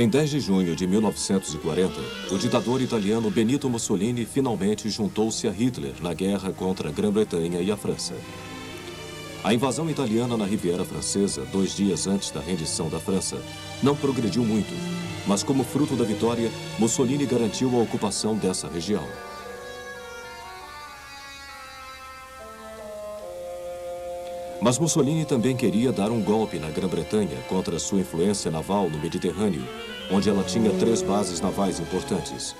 Em 10 de junho de 1940, o ditador italiano Benito Mussolini finalmente juntou-se a Hitler na guerra contra a Grã-Bretanha e a França. A invasão italiana na Riviera Francesa, 2 dias antes da rendição da França, não progrediu muito, mas como fruto da vitória, Mussolini garantiu a ocupação dessa região. Mas Mussolini também queria dar um golpe na Grã-Bretanha contra sua influência naval no Mediterrâneo, onde ela tinha 3 bases navais importantes.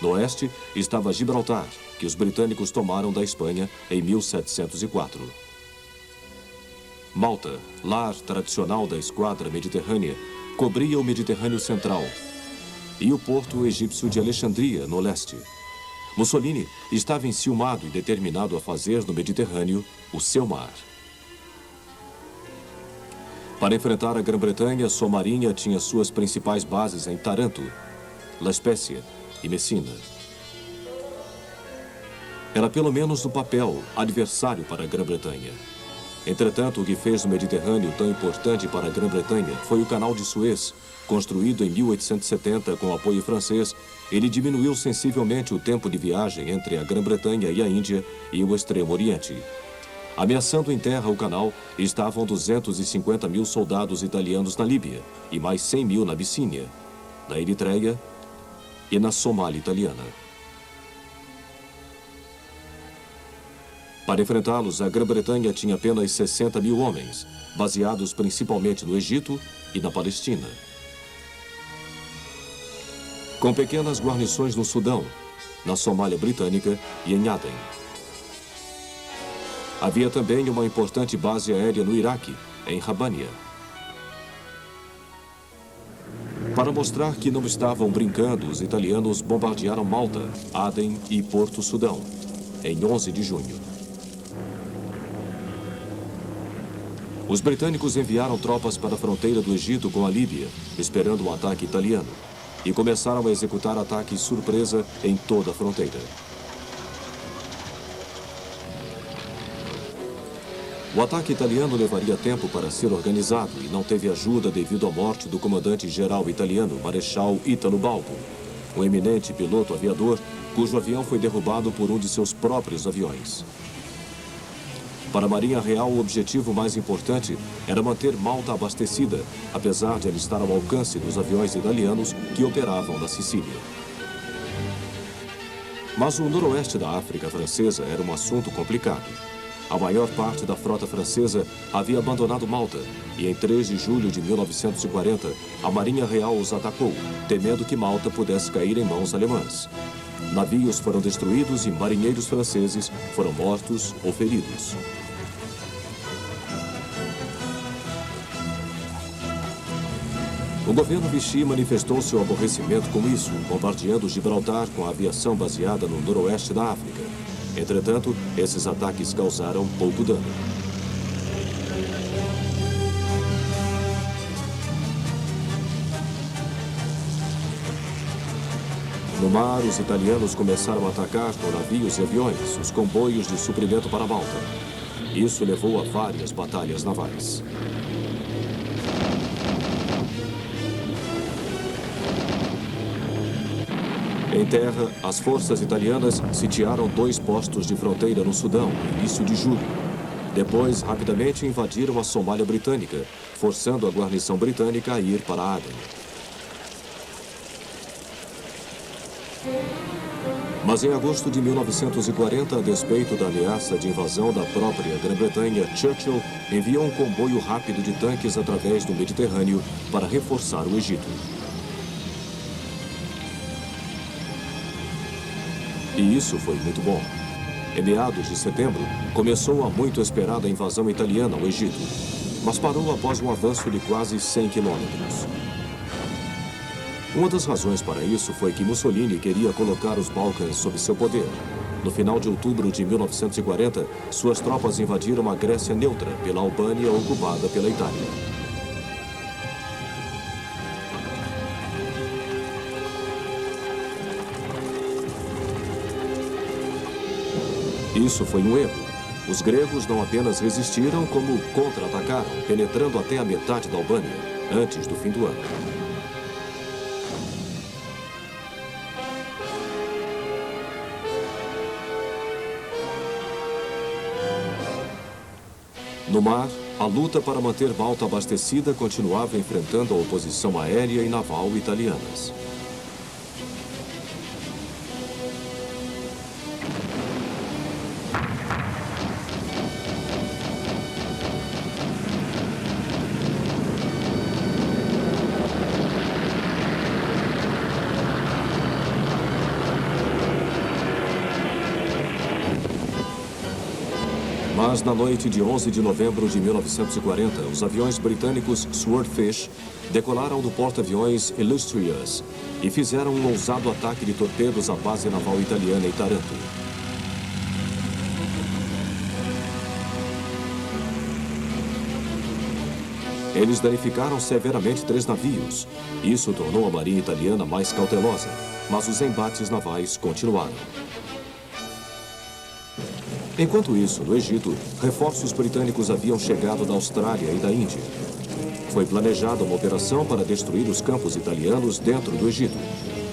No oeste estava Gibraltar, que os britânicos tomaram da Espanha em 1704. Malta, lar tradicional da esquadra mediterrânea, cobria o Mediterrâneo Central e o porto egípcio de Alexandria, no leste. Mussolini estava enciumado e determinado a fazer no Mediterrâneo o seu mar. Para enfrentar a Grã-Bretanha, sua marinha tinha suas principais bases em Taranto, La Spezia e Messina. Era pelo menos no papel adversário para a Grã-Bretanha. Entretanto, o que fez o Mediterrâneo tão importante para a Grã-Bretanha foi o Canal de Suez. Construído em 1870 com apoio francês, ele diminuiu sensivelmente o tempo de viagem entre a Grã-Bretanha e a Índia e o Extremo Oriente. Ameaçando em terra o canal estavam 250 mil soldados italianos na Líbia e mais 100 mil na Abissínia, na Eritreia e na Somália italiana. Para enfrentá-los, a Grã-Bretanha tinha apenas 60 mil homens, baseados principalmente no Egito e na Palestina. Com pequenas guarnições no Sudão, na Somália Britânica e em Aden. Havia também uma importante base aérea no Iraque, em Rabânia. Para mostrar que não estavam brincando, os italianos bombardearam Malta, Aden e Porto Sudão, em 11 de junho. Os britânicos enviaram tropas para a fronteira do Egito com a Líbia, esperando um ataque italiano, e começaram a executar ataques surpresa em toda a fronteira. O ataque italiano levaria tempo para ser organizado e não teve ajuda devido à morte do comandante-geral italiano, Marechal Ítalo Balbo, um eminente piloto aviador cujo avião foi derrubado por um de seus próprios aviões. Para a Marinha Real, o objetivo mais importante era manter Malta abastecida, apesar de ela estar ao alcance dos aviões italianos que operavam na Sicília. Mas o noroeste da África francesa era um assunto complicado. A maior parte da frota francesa havia abandonado Malta e em 3 de julho de 1940, a Marinha Real os atacou, temendo que Malta pudesse cair em mãos alemãs. Navios foram destruídos e marinheiros franceses foram mortos ou feridos. O governo Vichy manifestou seu aborrecimento com isso, bombardeando Gibraltar com a aviação baseada no noroeste da África. Entretanto, esses ataques causaram pouco dano. No mar, os italianos começaram a atacar com navios e aviões os comboios de suprimento para Malta. Isso levou a várias batalhas navais. Em terra, as forças italianas sitiaram 2 postos de fronteira no Sudão, no início de julho. Depois, rapidamente invadiram a Somália Britânica, forçando a guarnição britânica a ir para Aden. Mas em agosto de 1940, a despeito da ameaça de invasão da própria Grã-Bretanha, Churchill enviou um comboio rápido de tanques através do Mediterrâneo para reforçar o Egito. E isso foi muito bom. Em meados de setembro, começou a muito esperada invasão italiana ao Egito, mas parou após um avanço de quase 100 quilômetros. Uma das razões para isso foi que Mussolini queria colocar os Balcãs sob seu poder. No final de outubro de 1940, suas tropas invadiram a Grécia neutra pela Albânia ocupada pela Itália. Isso foi um erro. Os gregos não apenas resistiram, como contra-atacaram, penetrando até a metade da Albânia, antes do fim do ano. No mar, a luta para manter Malta abastecida continuava enfrentando a oposição aérea e naval italianas. Mas na noite de 11 de novembro de 1940, os aviões britânicos Swordfish decolaram do porta-aviões Illustrious e fizeram um ousado ataque de torpedos à base naval italiana em Taranto. Eles danificaram severamente 3 navios. Isso tornou a marinha italiana mais cautelosa, mas os embates navais continuaram. Enquanto isso, no Egito, reforços britânicos haviam chegado da Austrália e da Índia. Foi planejada uma operação para destruir os campos italianos dentro do Egito.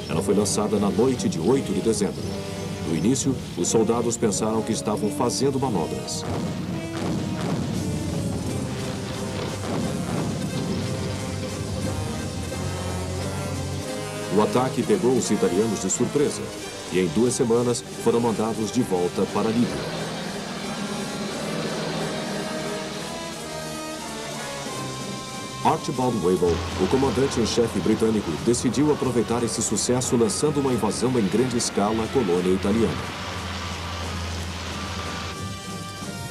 Ela foi lançada na noite de 8 de dezembro. No início, os soldados pensaram que estavam fazendo manobras. O ataque pegou os italianos de surpresa e em 2 semanas foram mandados de volta para a Líbia. Archibald Wavell, o comandante em chefe britânico, decidiu aproveitar esse sucesso lançando uma invasão em grande escala à colônia italiana.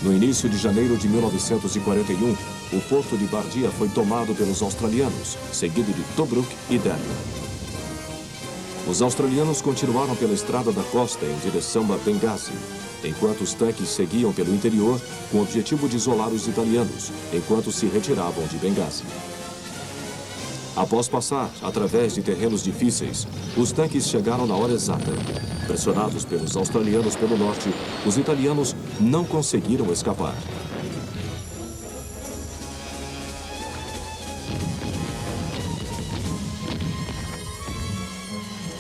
No início de janeiro de 1941, o porto de Bardia foi tomado pelos australianos, seguido de Tobruk e Derna. Os australianos continuaram pela estrada da costa em direção a Benghazi, enquanto os tanques seguiam pelo interior com o objetivo de isolar os italianos, enquanto se retiravam de Benghazi. Após passar através de terrenos difíceis, os tanques chegaram na hora exata. Pressionados pelos australianos pelo norte, os italianos não conseguiram escapar.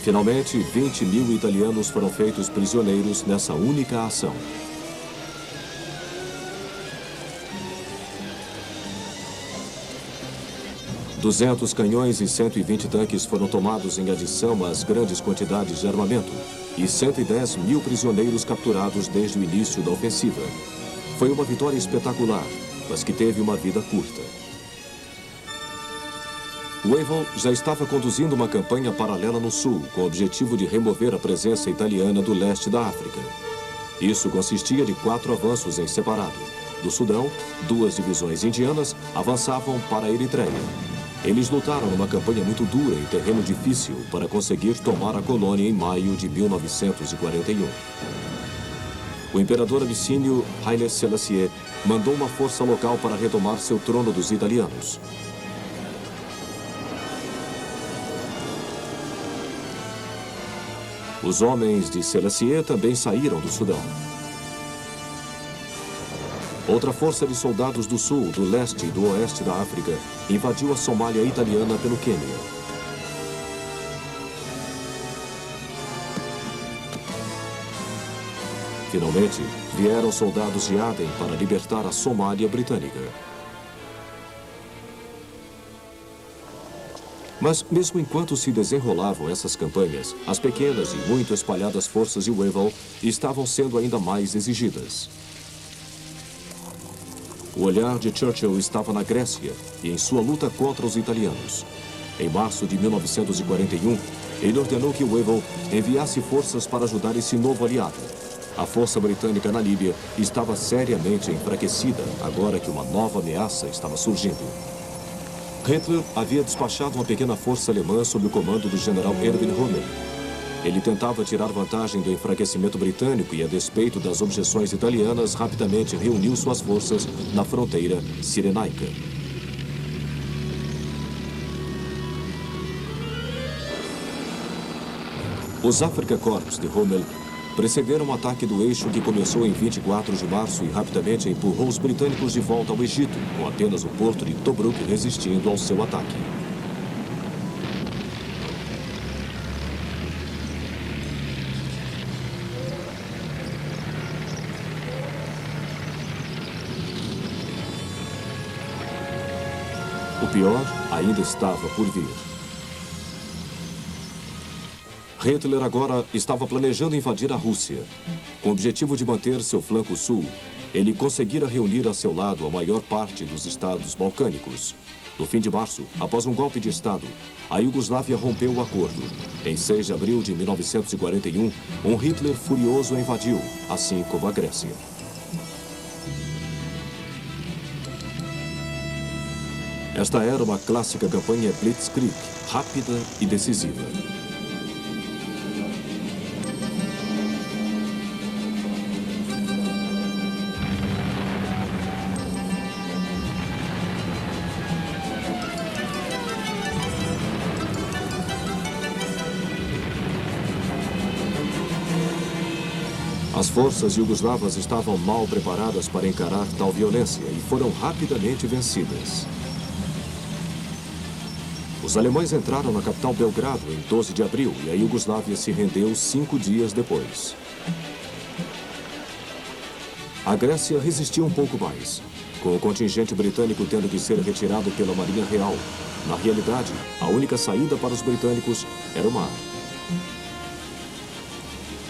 Finalmente, 20.000 italianos foram feitos prisioneiros nessa única ação. "200 canhões e 120 tanques foram tomados em adição às grandes quantidades de armamento e 110.000 prisioneiros capturados desde o início da ofensiva. Foi uma vitória espetacular, mas que teve uma vida curta. Wavell já estava conduzindo uma campanha paralela no sul, com o objetivo de remover a presença italiana do leste da África. Isso consistia de 4 avanços em separado. Do Sudão, 2 divisões indianas avançavam para a Eritreia. Eles lutaram numa campanha muito dura em terreno difícil para conseguir tomar a colônia em maio de 1941. O imperador abissínio Haile Selassie mandou uma força local para retomar seu trono dos italianos. Os homens de Selassie também saíram do Sudão. Outra força de soldados do sul, do leste e do oeste da África invadiu a Somália italiana pelo Quênia. Finalmente, vieram soldados de Aden para libertar a Somália britânica. Mas, mesmo enquanto se desenrolavam essas campanhas, as pequenas e muito espalhadas forças de Wavell estavam sendo ainda mais exigidas. O olhar de Churchill estava na Grécia e em sua luta contra os italianos. Em março de 1941, ele ordenou que Wavell enviasse forças para ajudar esse novo aliado. A força britânica na Líbia estava seriamente enfraquecida agora que uma nova ameaça estava surgindo. Hitler havia despachado uma pequena força alemã sob o comando do general Erwin Rommel. Ele tentava tirar vantagem do enfraquecimento britânico e, a despeito das objeções italianas, rapidamente reuniu suas forças na fronteira cirenaica. Os Afrika Korps de Rommel precederam o ataque do eixo que começou em 24 de março e rapidamente empurrou os britânicos de volta ao Egito, com apenas o porto de Tobruk resistindo ao seu ataque. O pior ainda estava por vir. Hitler agora estava planejando invadir a Rússia. Com o objetivo de manter seu flanco sul, ele conseguira reunir a seu lado a maior parte dos estados balcânicos. No fim de março, após um golpe de Estado, a Iugoslávia rompeu o acordo. Em 6 de abril de 1941, um Hitler furioso a invadiu, assim como a Grécia. Esta era uma clássica campanha Blitzkrieg, rápida e decisiva. As forças iugoslavas estavam mal preparadas para encarar tal violência e foram rapidamente vencidas. Os alemães entraram na capital Belgrado em 12 de abril e a Iugoslávia se rendeu 5 dias depois. A Grécia resistiu um pouco mais, com o contingente britânico tendo que ser retirado pela Marinha Real. Na realidade, a única saída para os britânicos era o mar.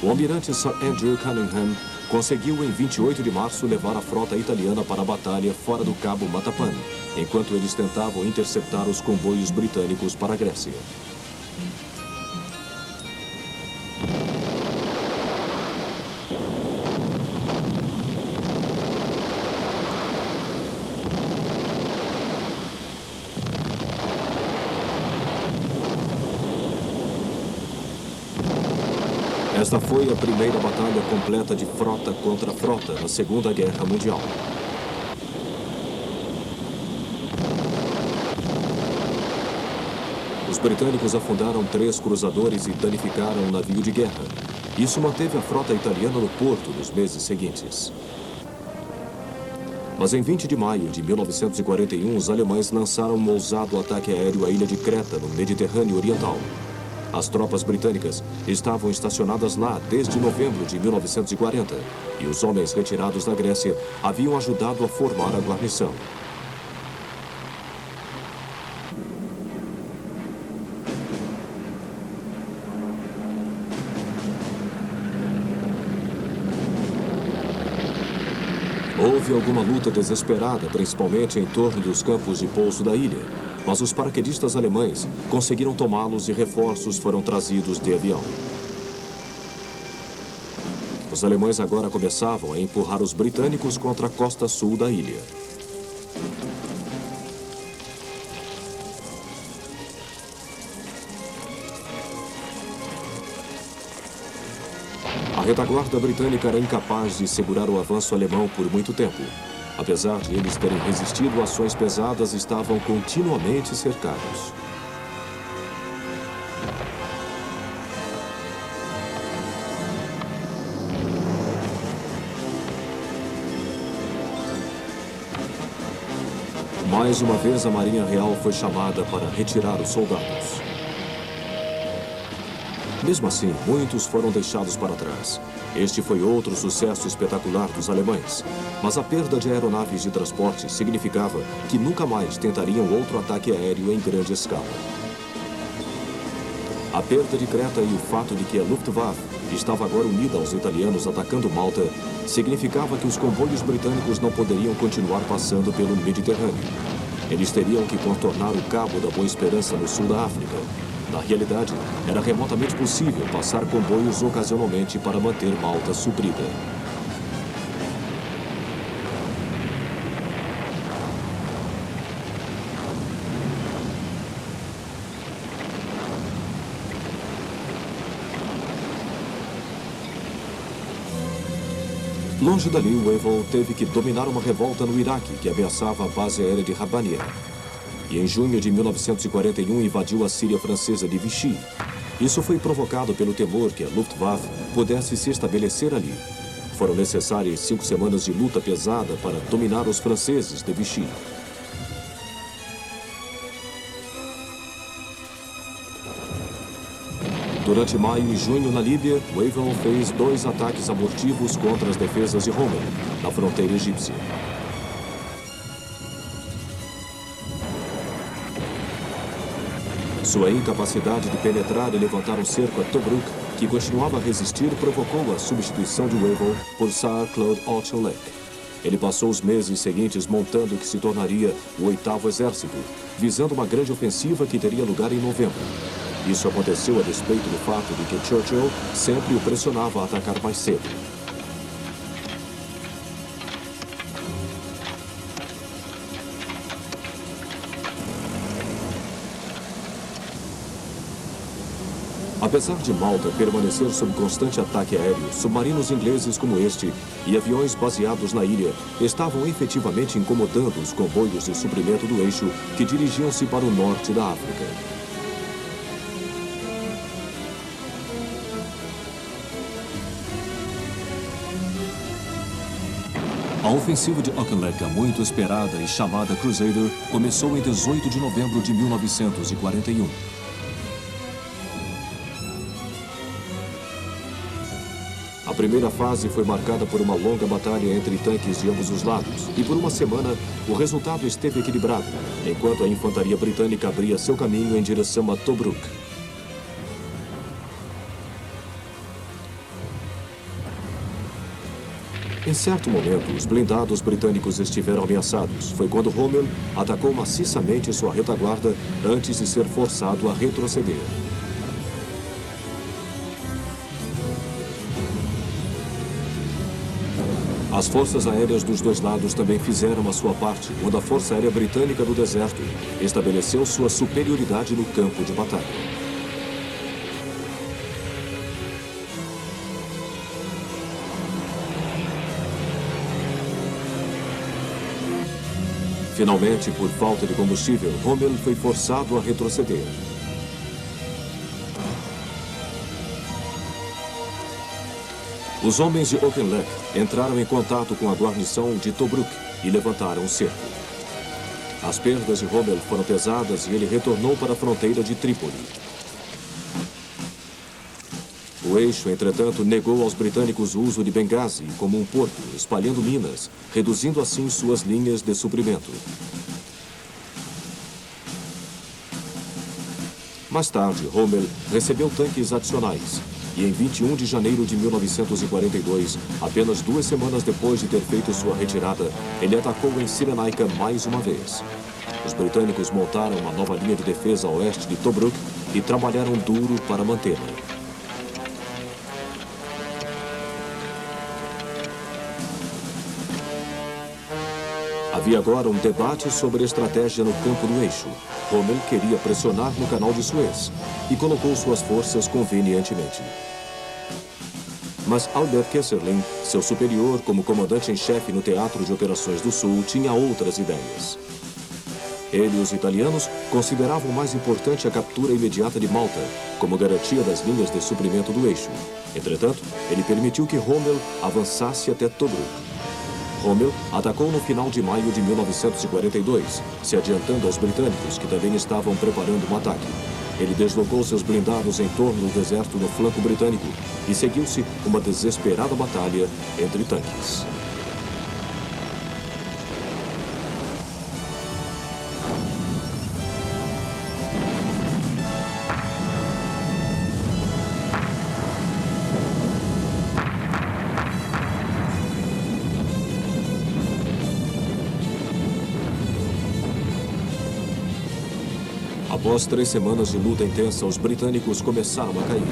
O almirante Sir Andrew Cunningham conseguiu em 28 de março levar a frota italiana para a batalha fora do Cabo Matapan, enquanto eles tentavam interceptar os comboios britânicos para a Grécia. Esta foi a primeira batalha completa de frota contra frota na Segunda Guerra Mundial. Os britânicos afundaram 3 cruzadores e danificaram um navio de guerra. Isso manteve a frota italiana no porto nos meses seguintes. Mas em 20 de maio de 1941, os alemães lançaram um ousado ataque aéreo à ilha de Creta, no Mediterrâneo Oriental. As tropas britânicas estavam estacionadas lá desde novembro de 1940 e os homens retirados da Grécia haviam ajudado a formar a guarnição. Houve alguma luta desesperada, principalmente em torno dos campos de pouso da ilha, mas os paraquedistas alemães conseguiram tomá-los e reforços foram trazidos de avião. Os alemães agora começavam a empurrar os britânicos contra a costa sul da ilha. A retaguarda britânica era incapaz de segurar o avanço alemão por muito tempo. Apesar de eles terem resistido, ações pesadas estavam continuamente cercados. Mais uma vez, a Marinha Real foi chamada para retirar os soldados. Mesmo assim, muitos foram deixados para trás. Este foi outro sucesso espetacular dos alemães. Mas a perda de aeronaves de transporte significava que nunca mais tentariam outro ataque aéreo em grande escala. A perda de Creta e o fato de que a Luftwaffe estava agora unida aos italianos atacando Malta significava que os comboios britânicos não poderiam continuar passando pelo Mediterrâneo. Eles teriam que contornar o Cabo da Boa Esperança no sul da África. Na realidade, era remotamente possível passar comboios ocasionalmente para manter Malta suprida. Longe dali, Wavell teve que dominar uma revolta no Iraque que ameaçava a base aérea de Rabania. E em junho de 1941 invadiu a Síria francesa de Vichy. Isso foi provocado pelo temor que a Luftwaffe pudesse se estabelecer ali. Foram necessárias 5 semanas de luta pesada para dominar os franceses de Vichy. Durante maio e junho na Líbia, Wavell fez 2 ataques abortivos contra as defesas de Homer, na fronteira egípcia. Sua incapacidade de penetrar e levantar um cerco a Tobruk, que continuava a resistir, provocou a substituição de Wavell por Sir Claude Auchinleck. Ele passou os meses seguintes montando o que se tornaria o 8º Exército, visando uma grande ofensiva que teria lugar em novembro. Isso aconteceu a despeito do fato de que Churchill sempre o pressionava a atacar mais cedo. Apesar de Malta permanecer sob constante ataque aéreo, submarinos ingleses como este e aviões baseados na ilha estavam efetivamente incomodando os comboios de suprimento do eixo que dirigiam-se para o norte da África. A ofensiva de Auchinleck, muito esperada e chamada Crusader, começou em 18 de novembro de 1941. A primeira fase foi marcada por uma longa batalha entre tanques de ambos os lados, e por uma semana o resultado esteve equilibrado, enquanto a infantaria britânica abria seu caminho em direção a Tobruk. Em certo momento, os blindados britânicos estiveram ameaçados. Foi quando Rommel atacou maciçamente sua retaguarda antes de ser forçado a retroceder. As forças aéreas dos dois lados também fizeram a sua parte, quando a Força Aérea Britânica do Deserto estabeleceu sua superioridade no campo de batalha. Finalmente, por falta de combustível, Rommel foi forçado a retroceder. Os homens de Auchinleck entraram em contato com a guarnição de Tobruk e levantaram o cerco. As perdas de Rommel foram pesadas e ele retornou para a fronteira de Trípoli. O eixo, entretanto, negou aos britânicos o uso de Benghazi como um porto, espalhando minas, reduzindo assim suas linhas de suprimento. Mais tarde, Rommel recebeu tanques adicionais e, em 21 de janeiro de 1942, apenas 2 semanas depois de ter feito sua retirada, ele atacou em Cyrenaica mais uma vez. Os britânicos montaram uma nova linha de defesa a oeste de Tobruk e trabalharam duro para mantê-la. Havia agora um debate sobre a estratégia no campo do eixo. Rommel queria pressionar no canal de Suez e colocou suas forças convenientemente. Mas Albert Kesselring, seu superior como comandante em chefe no Teatro de Operações do Sul, tinha outras ideias. Ele e os italianos consideravam mais importante a captura imediata de Malta, como garantia das linhas de suprimento do eixo. Entretanto, ele permitiu que Rommel avançasse até Tobruk. Rommel atacou no final de maio de 1942, se adiantando aos britânicos, que também estavam preparando um ataque. Ele deslocou seus blindados em torno do deserto no flanco britânico e seguiu-se uma desesperada batalha entre tanques. Após 3 semanas de luta intensa, os britânicos começaram a cair.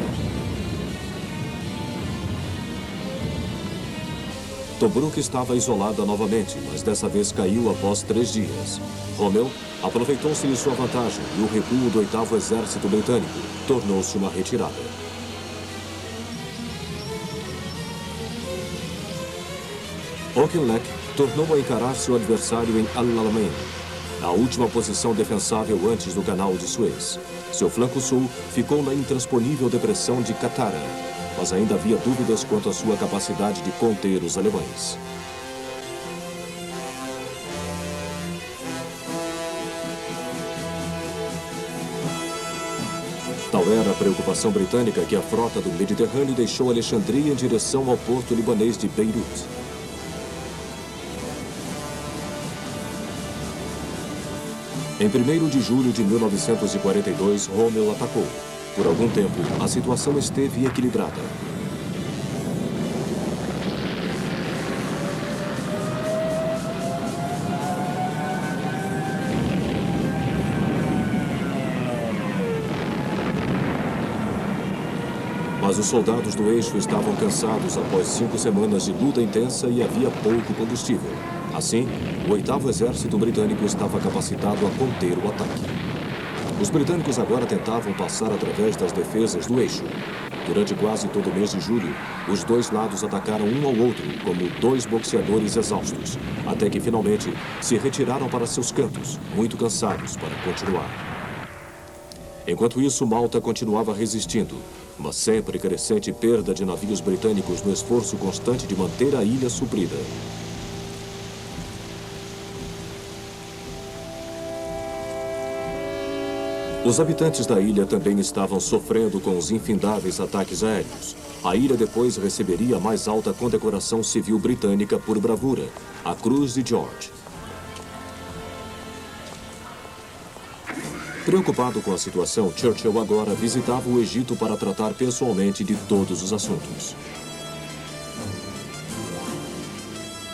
Tobruk estava isolada novamente, mas dessa vez caiu após 3 dias. Rommel aproveitou-se de sua vantagem e o recuo do 8º Exército Britânico tornou-se uma retirada. Auchinleck tornou a encarar seu adversário em Al-Alamein, a última posição defensável antes do canal de Suez. Seu flanco sul ficou na intransponível depressão de Katara, mas ainda havia dúvidas quanto à sua capacidade de conter os alemães. Tal era a preocupação britânica que a frota do Mediterrâneo deixou Alexandria em direção ao porto libanês de Beirut. Em 1º de julho de 1942, Rommel atacou. Por algum tempo, a situação esteve equilibrada. Mas os soldados do eixo estavam cansados após 5 semanas de luta intensa e havia pouco combustível. Assim, o 8º Exército Britânico estava capacitado a conter o ataque. Os britânicos agora tentavam passar através das defesas do eixo. Durante quase todo o mês de julho, os dois lados atacaram um ao outro como 2 boxeadores exaustos, até que finalmente se retiraram para seus cantos, muito cansados para continuar. Enquanto isso, Malta continuava resistindo, uma sempre crescente perda de navios britânicos no esforço constante de manter a ilha suprida. Os habitantes da ilha também estavam sofrendo com os infindáveis ataques aéreos. A ilha depois receberia a mais alta condecoração civil britânica por bravura, a Cruz de George. Preocupado com a situação, Churchill agora visitava o Egito para tratar pessoalmente de todos os assuntos.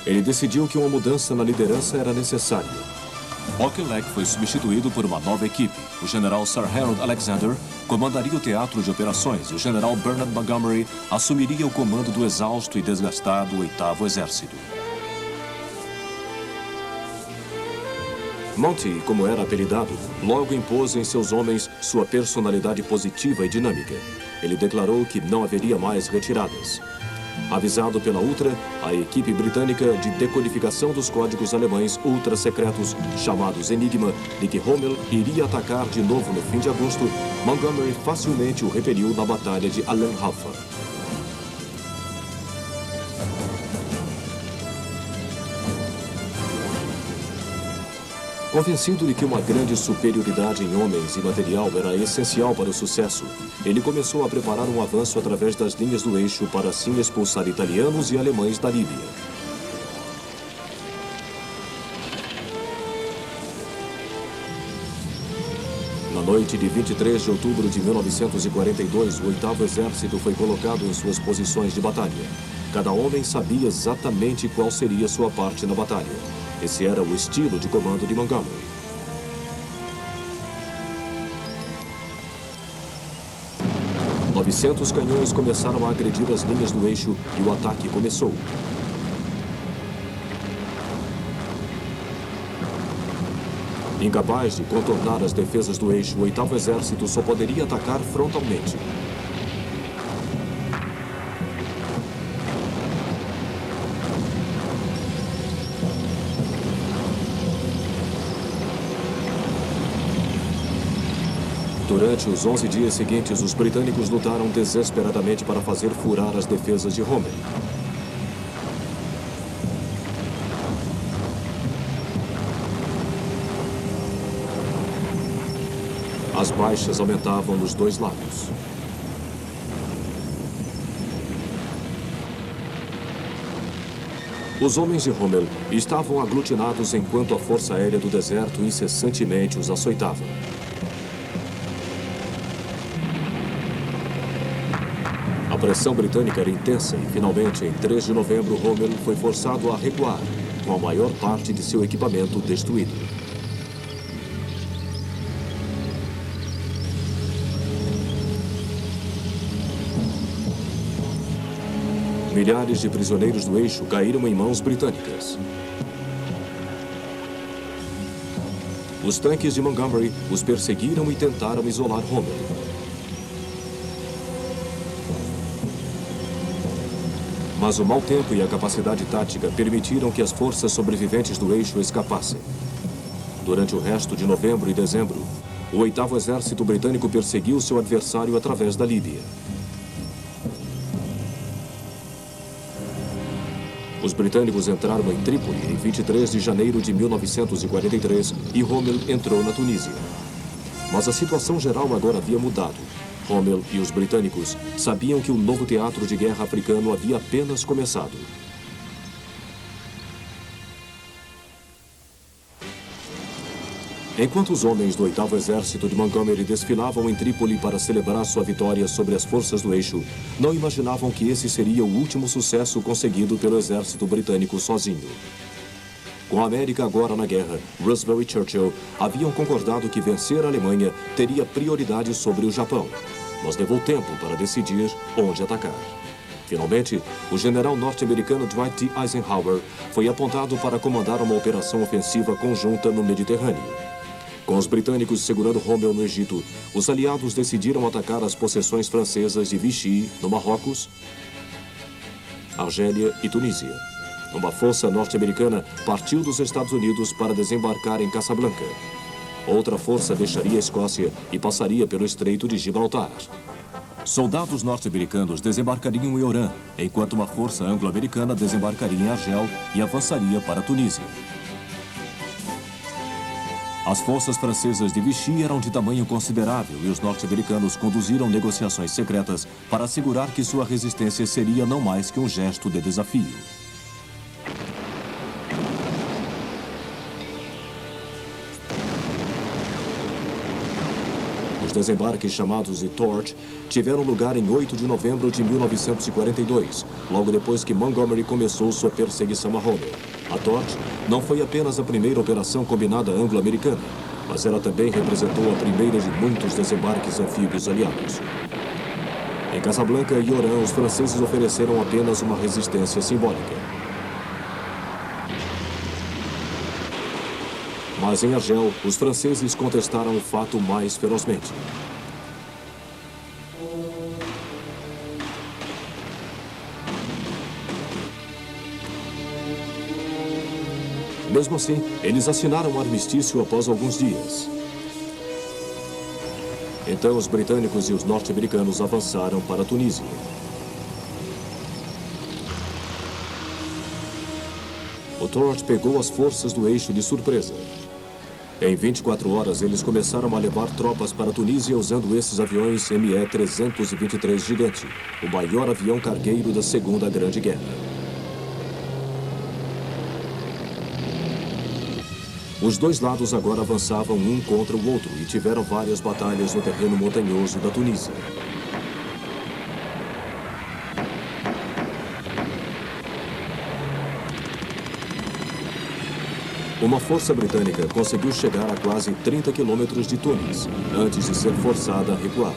Ele decidiu que uma mudança na liderança era necessária. Auchinleck foi substituído por uma nova equipe. O general Sir Harold Alexander comandaria o teatro de operações e o general Bernard Montgomery assumiria o comando do exausto e desgastado 8º Exército. Monty, como era apelidado, logo impôs em seus homens sua personalidade positiva e dinâmica. Ele declarou que não haveria mais retiradas. Avisado pela Ultra, a equipe britânica de decodificação dos códigos alemães ultra-secretos, chamados Enigma, de que Rommel iria atacar de novo no fim de agosto, Montgomery facilmente o repeliu na Batalha de Alenhalfa. Convencido de que uma grande superioridade em homens e material era essencial para o sucesso, ele começou a preparar um avanço através das linhas do eixo para assim expulsar italianos e alemães da Líbia. Na noite de 23 de outubro de 1942, o 8º Exército foi colocado em suas posições de batalha. Cada homem sabia exatamente qual seria sua parte na batalha. Esse era o estilo de comando de Montgomery. "900 canhões começaram a agredir as linhas do eixo e o ataque começou. Incapaz de contornar as defesas do eixo, o 8º Exército só poderia atacar frontalmente. Durante os 11 dias seguintes, os britânicos lutaram desesperadamente para fazer furar as defesas de Rommel. As baixas aumentavam nos dois lados. Os homens de Rommel estavam aglutinados enquanto a força aérea do deserto incessantemente os açoitava. A pressão britânica era intensa e, finalmente, em 3 de novembro, Rommel foi forçado a recuar, com a maior parte de seu equipamento destruído. Milhares de prisioneiros do eixo caíram em mãos britânicas. Os tanques de Montgomery os perseguiram e tentaram isolar Rommel. Mas o mau tempo e a capacidade tática permitiram que as forças sobreviventes do eixo escapassem. Durante o resto de novembro e dezembro, o 8º Exército Britânico perseguiu seu adversário através da Líbia. Os britânicos entraram em Trípoli em 23 de janeiro de 1943 e Rommel entrou na Tunísia. Mas a situação geral agora havia mudado. Rommel e os britânicos sabiam que o novo teatro de guerra africano havia apenas começado. Enquanto os homens do 8º Exército de Montgomery desfilavam em Trípoli para celebrar sua vitória sobre as forças do eixo, não imaginavam que esse seria o último sucesso conseguido pelo exército britânico sozinho. Com a América agora na guerra, Roosevelt e Churchill haviam concordado que vencer a Alemanha teria prioridade sobre o Japão, mas levou tempo para decidir onde atacar. Finalmente, o general norte-americano Dwight D. Eisenhower foi apontado para comandar uma operação ofensiva conjunta no Mediterrâneo. Com os britânicos segurando Rommel no Egito, os aliados decidiram atacar as possessões francesas de Vichy, no Marrocos, Argélia e Tunísia. Uma força norte-americana partiu dos Estados Unidos para desembarcar em Casablanca. Outra força deixaria a Escócia e passaria pelo Estreito de Gibraltar. Soldados norte-americanos desembarcariam em Orã, enquanto uma força anglo-americana desembarcaria em Argel e avançaria para a Tunísia. As forças francesas de Vichy eram de tamanho considerável e os norte-americanos conduziram negociações secretas para assegurar que sua resistência seria não mais que um gesto de desafio. Os desembarques chamados de Torch tiveram lugar em 8 de novembro de 1942, logo depois que Montgomery começou sua perseguição a Rommel. A Torch não foi apenas a primeira operação combinada anglo-americana, mas ela também representou a primeira de muitos desembarques anfíbios aliados. Em Casablanca e Orã, os franceses ofereceram apenas uma resistência simbólica. Mas em Argel, os franceses contestaram o fato mais ferozmente. Mesmo assim, eles assinaram um armistício após alguns dias. Então, os britânicos e os norte-americanos avançaram para a Tunísia. O Torch pegou as forças do eixo de surpresa. Em 24 horas, eles começaram a levar tropas para a Tunísia usando esses aviões ME-323 Gigante, o maior avião cargueiro da Segunda Grande Guerra. Os dois lados agora avançavam um contra o outro e tiveram várias batalhas no terreno montanhoso da Tunísia. Uma força britânica conseguiu chegar a quase 30 quilômetros de Tunis, antes de ser forçada a recuar.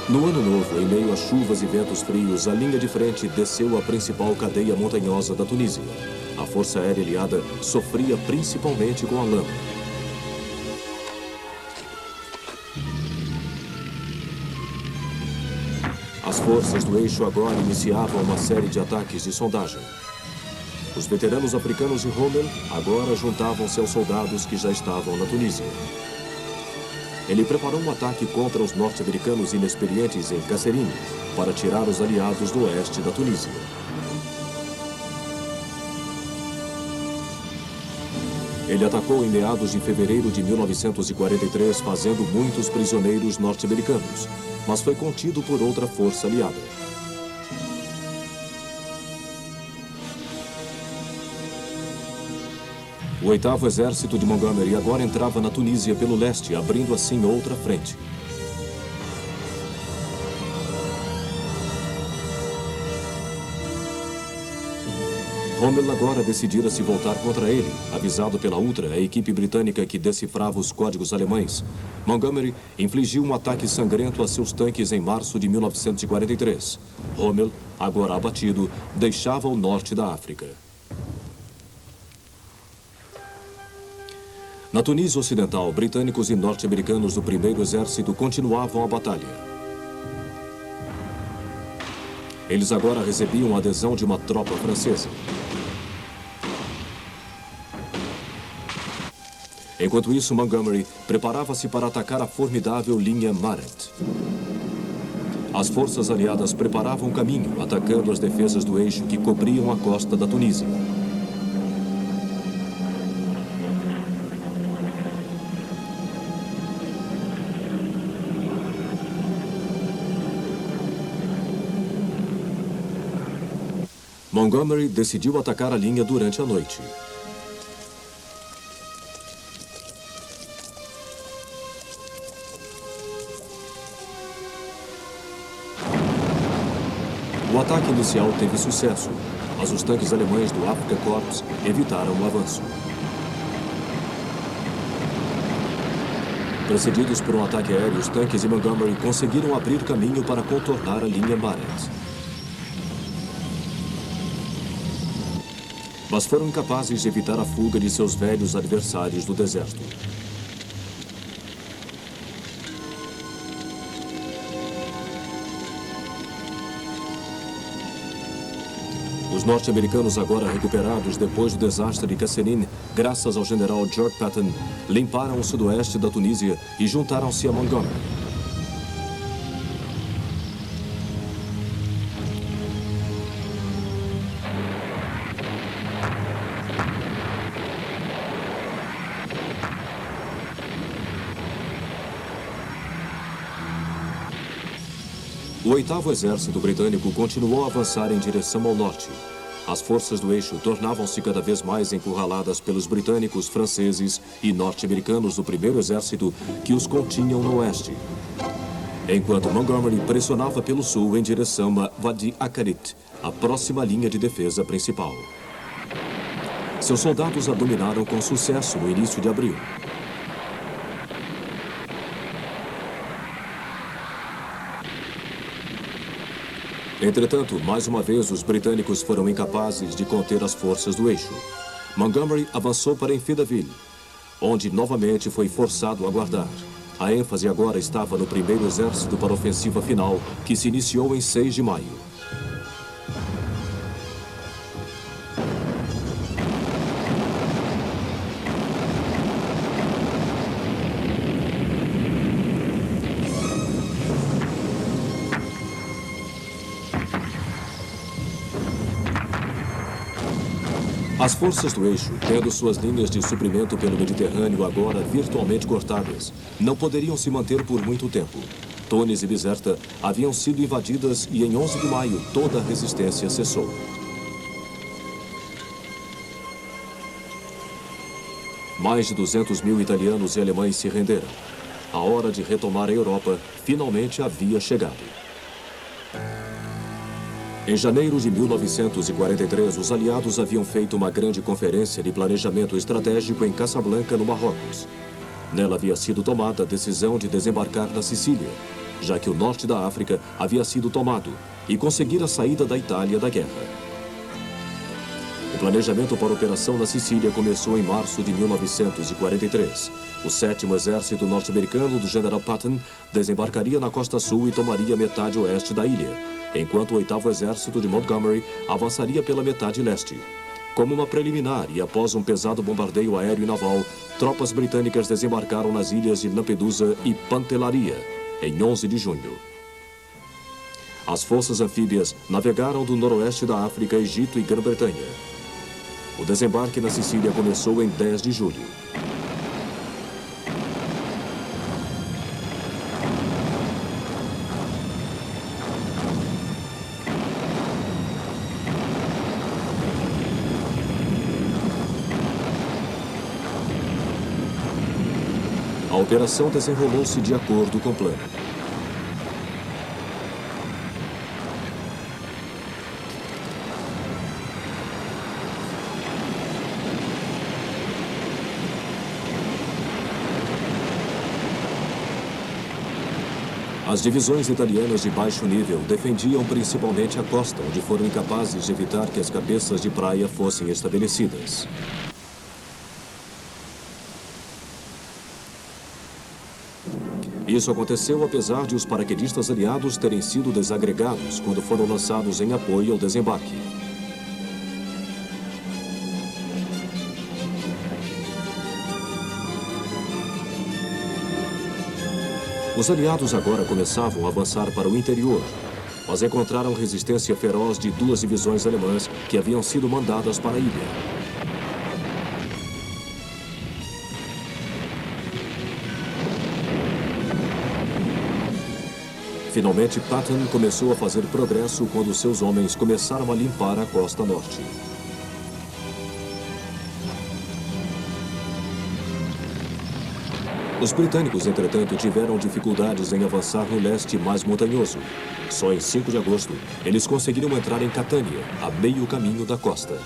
No ano novo, em meio a chuvas e ventos frios, a linha de frente desceu a principal cadeia montanhosa da Tunísia. A Força Aérea Aliada sofria principalmente com a lama. As forças do eixo agora iniciavam uma série de ataques de sondagem. Os veteranos africanos de Rommel agora juntavam-se aos soldados que já estavam na Tunísia. Ele preparou um ataque contra os norte-americanos inexperientes em Kasserine para tirar os aliados do oeste da Tunísia. Ele atacou em meados de fevereiro de 1943, fazendo muitos prisioneiros norte-americanos, mas foi contido por outra força aliada. O 8º Exército de Montgomery agora entrava na Tunísia pelo leste, abrindo assim outra frente. Rommel agora decidira se voltar contra ele. Avisado pela Ultra, a equipe britânica que decifrava os códigos alemães, Montgomery infligiu um ataque sangrento a seus tanques em março de 1943. Rommel, agora abatido, deixava o norte da África. Na Tunísia Ocidental, britânicos e norte-americanos do 1º Exército continuavam a batalha. Eles agora recebiam a adesão de uma tropa francesa. Enquanto isso, Montgomery preparava-se para atacar a formidável linha Maret. As forças aliadas preparavam o caminho, atacando as defesas do eixo que cobriam a costa da Tunísia. Montgomery decidiu atacar a linha durante a noite. O ataque inicial teve sucesso, mas os tanques alemães do Afrika Korps evitaram o avanço. Precedidos por um ataque aéreo, os tanques de Montgomery conseguiram abrir caminho para contornar a linha Barrett. Mas foram incapazes de evitar a fuga de seus velhos adversários do deserto. Os norte-americanos, agora recuperados depois do desastre de Kasserine, graças ao general George Patton, limparam o sudoeste da Tunísia e juntaram-se a Montgomery. O 8º Exército Britânico continuou a avançar em direção ao norte. As forças do eixo tornavam-se cada vez mais encurraladas pelos britânicos, franceses e norte-americanos do 1º Exército que os continham no oeste. Enquanto Montgomery pressionava pelo sul em direção a Wadi Akarit, a próxima linha de defesa principal. Seus soldados a dominaram com sucesso no início de abril. Entretanto, mais uma vez, os britânicos foram incapazes de conter as forças do eixo. Montgomery avançou para Enfidaville, onde novamente foi forçado a guardar. A ênfase agora estava no 1º Exército para a ofensiva final, que se iniciou em 6 de maio. As forças do eixo, tendo suas linhas de suprimento pelo Mediterrâneo agora virtualmente cortadas, não poderiam se manter por muito tempo. Tunis e Bizerta haviam sido invadidas e em 11 de maio toda a resistência cessou. Mais de 200 mil italianos e alemães se renderam. A hora de retomar a Europa finalmente havia chegado. Em janeiro de 1943, os aliados haviam feito uma grande conferência de planejamento estratégico em Casablanca, no Marrocos. Nela havia sido tomada a decisão de desembarcar na Sicília, já que o norte da África havia sido tomado, e conseguir a saída da Itália da guerra. O planejamento para a operação na Sicília começou em março de 1943. O 7º Exército norte-americano do general Patton desembarcaria na costa sul e tomaria metade oeste da ilha, enquanto o 8º Exército de Montgomery avançaria pela metade leste. Como uma preliminar e após um pesado bombardeio aéreo e naval, tropas britânicas desembarcaram nas ilhas de Lampedusa e Pantelleria, em 11 de junho. As forças anfíbias navegaram do noroeste da África, Egito e Grã-Bretanha. O desembarque na Sicília começou em 10 de julho. A operação desenrolou-se de acordo com o plano. As divisões italianas de baixo nível defendiam principalmente a costa, onde foram incapazes de evitar que as cabeças de praia fossem estabelecidas. Isso aconteceu apesar de os paraquedistas aliados terem sido desagregados quando foram lançados em apoio ao desembarque. Os aliados agora começavam a avançar para o interior, mas encontraram resistência feroz de 2 divisões alemãs que haviam sido mandadas para a ilha. Finalmente, Patton começou a fazer progresso quando seus homens começaram a limpar a costa norte. Os britânicos, entretanto, tiveram dificuldades em avançar no leste mais montanhoso. Só em 5 de agosto, eles conseguiram entrar em Catânia, a meio caminho da costa.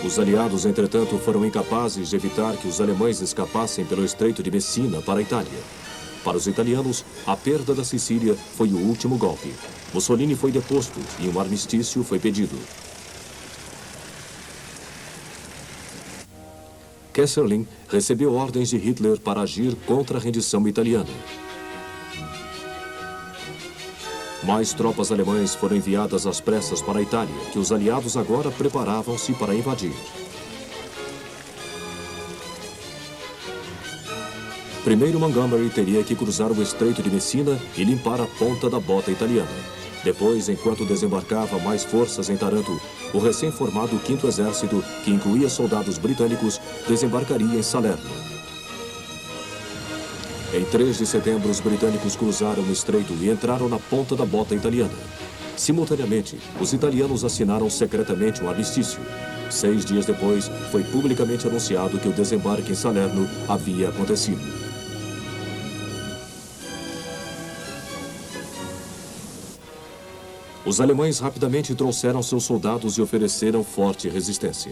Os aliados, entretanto, foram incapazes de evitar que os alemães escapassem pelo Estreito de Messina para a Itália. Para os italianos, a perda da Sicília foi o último golpe. Mussolini foi deposto e um armistício foi pedido. Kesselring recebeu ordens de Hitler para agir contra a rendição italiana. Mais tropas alemãs foram enviadas às pressas para a Itália, que os aliados agora preparavam-se para invadir. Primeiro, Montgomery teria que cruzar o Estreito de Messina e limpar a ponta da bota italiana. Depois, enquanto desembarcava mais forças em Taranto, o recém-formado 5º Exército, que incluía soldados britânicos, desembarcaria em Salerno. Em 3 de setembro, os britânicos cruzaram o estreito e entraram na ponta da bota italiana. Simultaneamente, os italianos assinaram secretamente um armistício. 6 dias depois, foi publicamente anunciado que o desembarque em Salerno havia acontecido. Os alemães rapidamente trouxeram seus soldados e ofereceram forte resistência.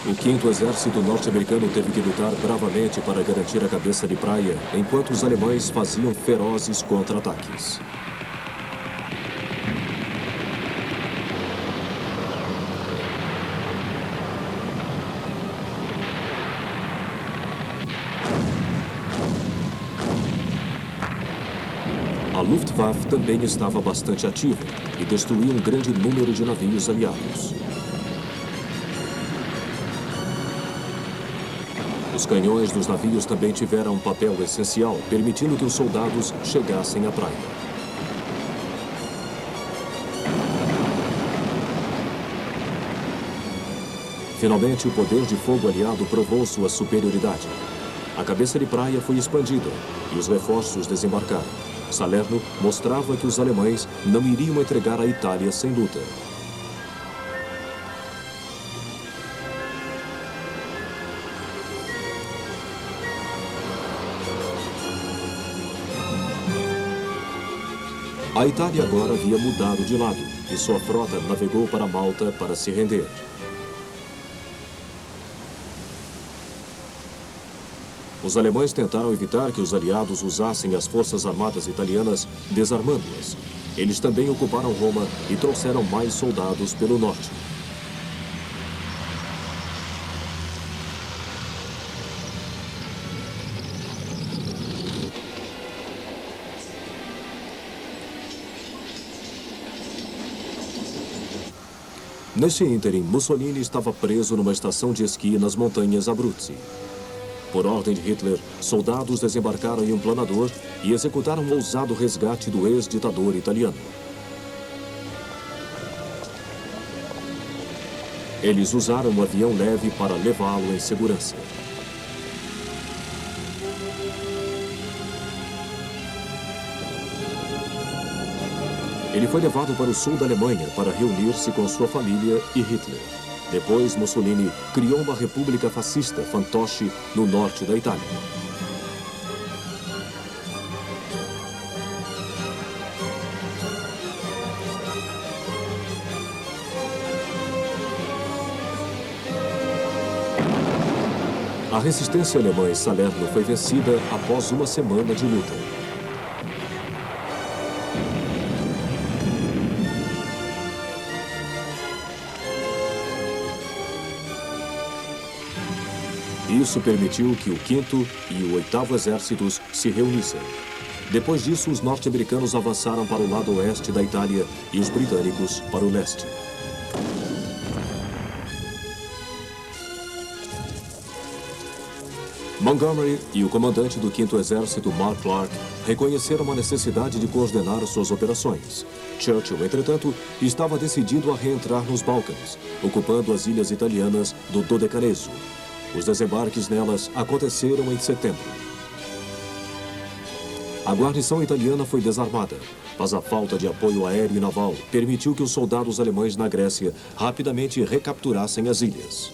O 5º Exército norte-americano teve que lutar bravamente para garantir a cabeça de praia, enquanto os alemães faziam ferozes contra-ataques. A Luftwaffe também estava bastante ativa e destruiu um grande número de navios aliados. Os canhões dos navios também tiveram um papel essencial, permitindo que os soldados chegassem à praia. Finalmente, o poder de fogo aliado provou sua superioridade. A cabeça de praia foi expandida e os reforços desembarcaram. Salerno mostrava que os alemães não iriam entregar a Itália sem luta. A Itália agora havia mudado de lado e sua frota navegou para Malta para se render. Os alemães tentaram evitar que os aliados usassem as forças armadas italianas, desarmando-as. Eles também ocuparam Roma e trouxeram mais soldados pelo norte. Neste ínterim, Mussolini estava preso numa estação de esqui nas montanhas Abruzzi. Por ordem de Hitler, soldados desembarcaram em um planador e executaram um ousado resgate do ex-ditador italiano. Eles usaram um avião leve para levá-lo em segurança. Ele foi levado para o sul da Alemanha para reunir-se com sua família e Hitler. Depois, Mussolini criou uma república fascista, fantoche, no norte da Itália. A resistência alemã em Salerno foi vencida após uma semana de luta. Isso permitiu que o 5º e o 8º Exércitos se reunissem. Depois disso, os norte-americanos avançaram para o lado oeste da Itália e os britânicos para o leste. Montgomery e o comandante do 5º Exército, Mark Clark, reconheceram a necessidade de coordenar suas operações. Churchill, entretanto, estava decidido a reentrar nos Balcãs, ocupando as ilhas italianas do Dodecaneso. Os desembarques nelas aconteceram em setembro. A guarnição italiana foi desarmada, mas a falta de apoio aéreo e naval permitiu que os soldados alemães na Grécia rapidamente recapturassem as ilhas.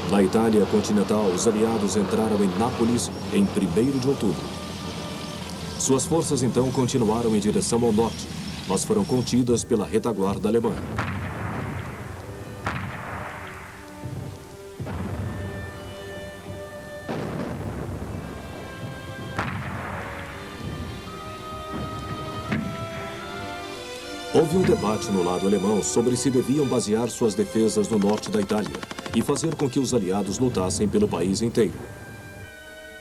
Na Itália continental, os aliados entraram em Nápoles em 1º de outubro. Suas forças então continuaram em direção ao norte, mas foram contidas pela retaguarda alemã. Houve um debate no lado alemão sobre se deviam basear suas defesas no norte da Itália e fazer com que os aliados lutassem pelo país inteiro.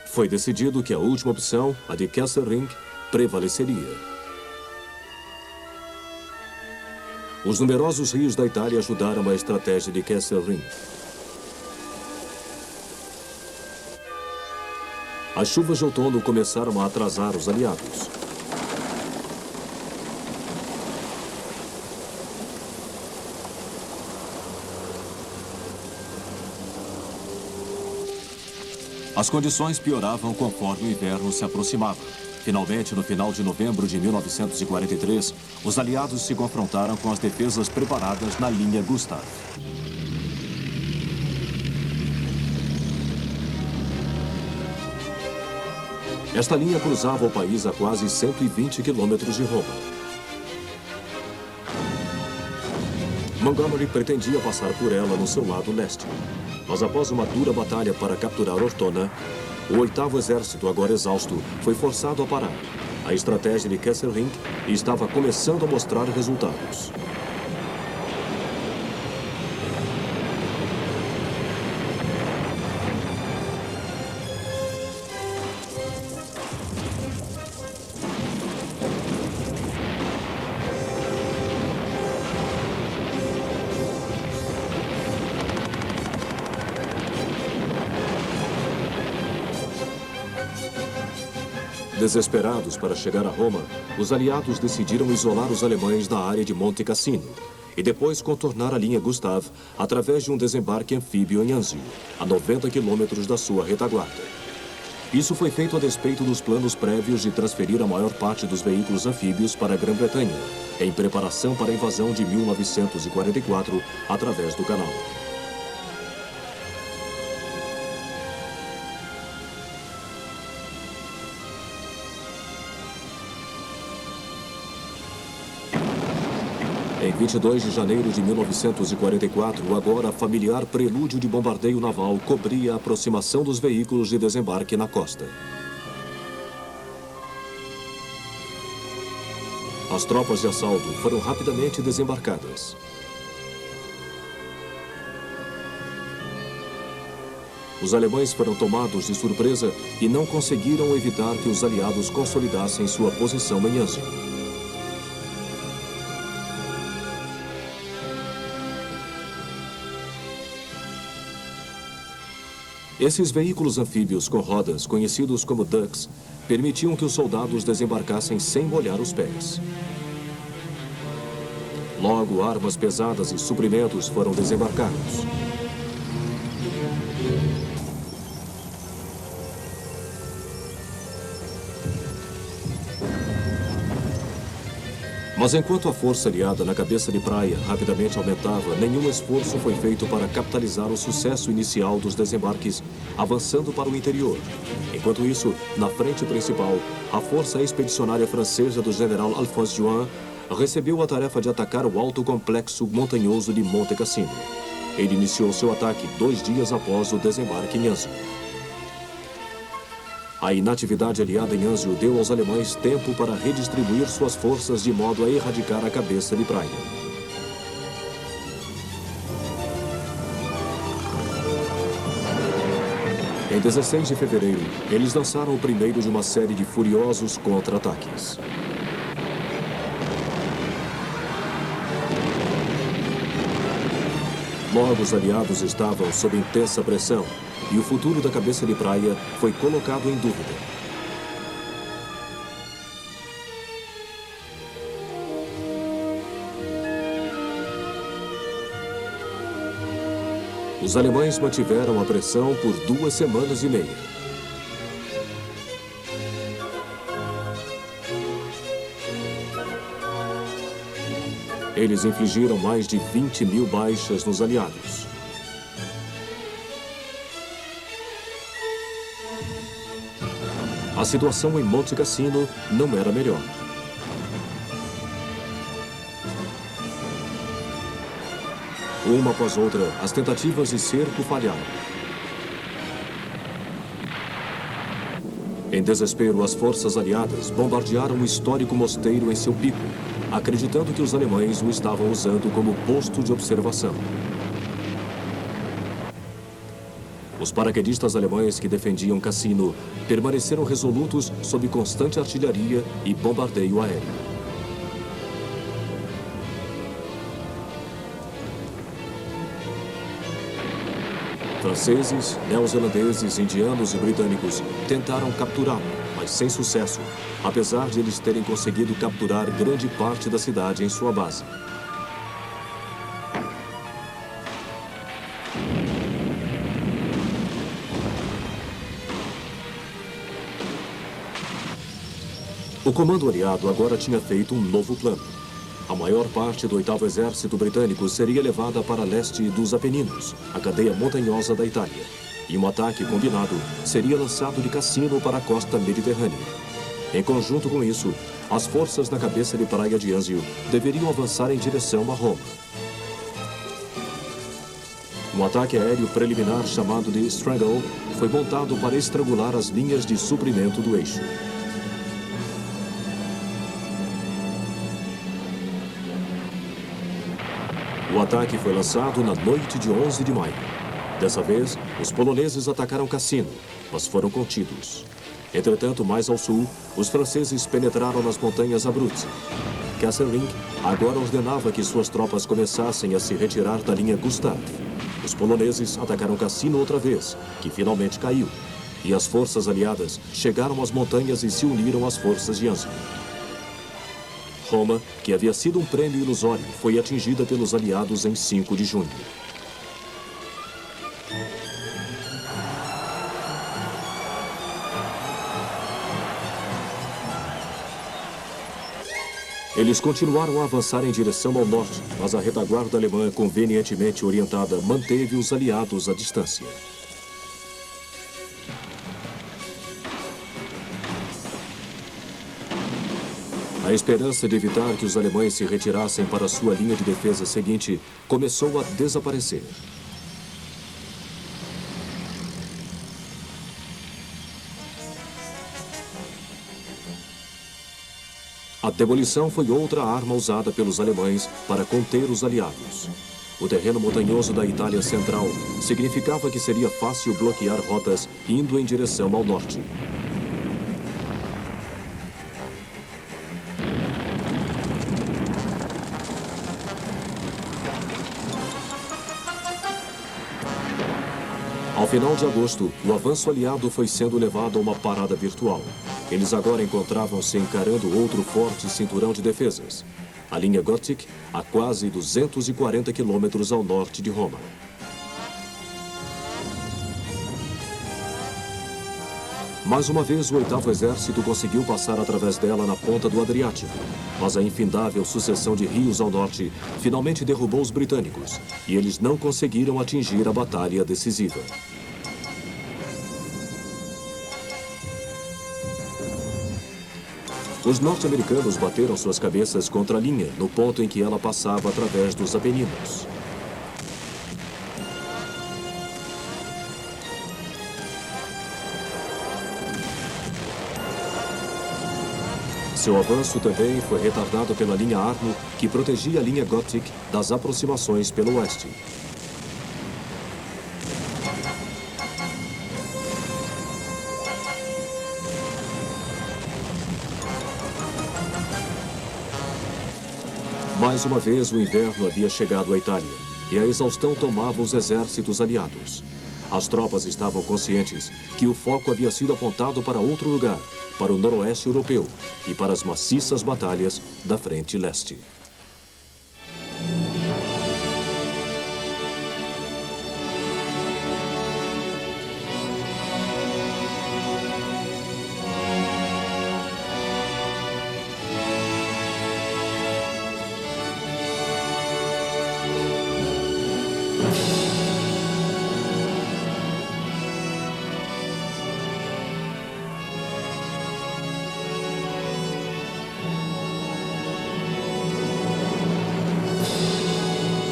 Foi decidido que a última opção, a de Kesselring, prevaleceria. Os numerosos rios da Itália ajudaram a estratégia de Kesselring. As chuvas de outono começaram a atrasar os aliados. As condições pioravam conforme o inverno se aproximava. Finalmente, no final de novembro de 1943, os aliados se confrontaram com as defesas preparadas na linha Gustav. Esta linha cruzava o país a quase 120 quilômetros de Roma. Montgomery pretendia passar por ela no seu lado leste. Mas após uma dura batalha para capturar Ortona, o 8º Exército, agora exausto, foi forçado a parar. A estratégia de Kesselring estava começando a mostrar resultados. Desesperados para chegar a Roma, os aliados decidiram isolar os alemães na área de Monte Cassino e depois contornar a linha Gustav através de um desembarque anfíbio em Anzio, a 90 quilômetros da sua retaguarda. Isso foi feito a despeito dos planos prévios de transferir a maior parte dos veículos anfíbios para a Grã-Bretanha, em preparação para a invasão de 1944 através do canal. Em 22 de janeiro de 1944, o agora familiar prelúdio de bombardeio naval cobria a aproximação dos veículos de desembarque na costa. As tropas de assalto foram rapidamente desembarcadas. Os alemães foram tomados de surpresa e não conseguiram evitar que os aliados consolidassem sua posição em Anzio. Esses veículos anfíbios com rodas, conhecidos como Ducks, permitiam que os soldados desembarcassem sem molhar os pés. Logo, armas pesadas e suprimentos foram desembarcados. Mas enquanto a força aliada na cabeça de praia rapidamente aumentava, nenhum esforço foi feito para capitalizar o sucesso inicial dos desembarques, avançando para o interior. Enquanto isso, na frente principal, a força expedicionária francesa do general Alphonse Juin recebeu a tarefa de atacar o alto complexo montanhoso de Monte Cassino. Ele iniciou seu ataque 2 dias após o desembarque em Anzio. A inatividade aliada em Anzio deu aos alemães tempo para redistribuir suas forças de modo a erradicar a cabeça de praia. Em 16 de fevereiro, eles lançaram o primeiro de uma série de furiosos contra-ataques. Logo, os aliados estavam sob intensa pressão e o futuro da cabeça de praia foi colocado em dúvida. Os alemães mantiveram a pressão por 2 semanas e meia. Eles infligiram mais de 20.000 baixas nos aliados. A situação em Monte Cassino não era melhor. Uma após outra, as tentativas de cerco falharam. Em desespero, as forças aliadas bombardearam o histórico mosteiro em seu pico, acreditando que os alemães o estavam usando como posto de observação. Os paraquedistas alemães que defendiam Cassino permaneceram resolutos sob constante artilharia e bombardeio aéreo. Franceses, neozelandeses, indianos e britânicos tentaram capturá-lo, mas sem sucesso, apesar de eles terem conseguido capturar grande parte da cidade em sua base. O comando aliado agora tinha feito um novo plano. A maior parte do 8º Exército Britânico seria levada para leste dos Apeninos, a cadeia montanhosa da Itália. E um ataque combinado seria lançado de Cassino para a costa mediterrânea. Em conjunto com isso, as forças na cabeça de praia de Anzio deveriam avançar em direção a Roma. Um ataque aéreo preliminar chamado de Strangle foi montado para estrangular as linhas de suprimento do eixo. O ataque foi lançado na noite de 11 de maio. Dessa vez, os poloneses atacaram Cassino, mas foram contidos. Entretanto, mais ao sul, os franceses penetraram nas montanhas Abruzzi. Kesselring agora ordenava que suas tropas começassem a se retirar da linha Gustav. Os poloneses atacaram Cassino outra vez, que finalmente caiu. E as forças aliadas chegaram às montanhas e se uniram às forças de Anzio. Roma, que havia sido um prêmio ilusório, foi atingida pelos aliados em 5 de junho. Eles continuaram a avançar em direção ao norte, mas a retaguarda alemã, convenientemente orientada, manteve os aliados à distância. A esperança de evitar que os alemães se retirassem para sua linha de defesa seguinte começou a desaparecer. A demolição foi outra arma usada pelos alemães para conter os aliados. O terreno montanhoso da Itália Central significava que seria fácil bloquear rotas indo em direção ao norte. Ao final de agosto, o avanço aliado foi sendo levado a uma parada virtual. Eles agora encontravam-se encarando outro forte cinturão de defesas, a linha Gothic, a quase 240 quilômetros ao norte de Roma. Mais uma vez, o 8º Exército conseguiu passar através dela na ponta do Adriático, mas a infindável sucessão de rios ao norte finalmente derrubou os britânicos, e eles não conseguiram atingir a batalha decisiva. Os norte-americanos bateram suas cabeças contra a linha no ponto em que ela passava através dos Apeninos. Seu avanço também foi retardado pela linha Arno, que protegia a linha Gothic das aproximações pelo oeste. Mais uma vez, o inverno havia chegado à Itália. e a exaustão tomava os exércitos aliados. As tropas estavam conscientes que o foco havia sido apontado para outro lugar, para o noroeste europeu e para as maciças batalhas da frente leste.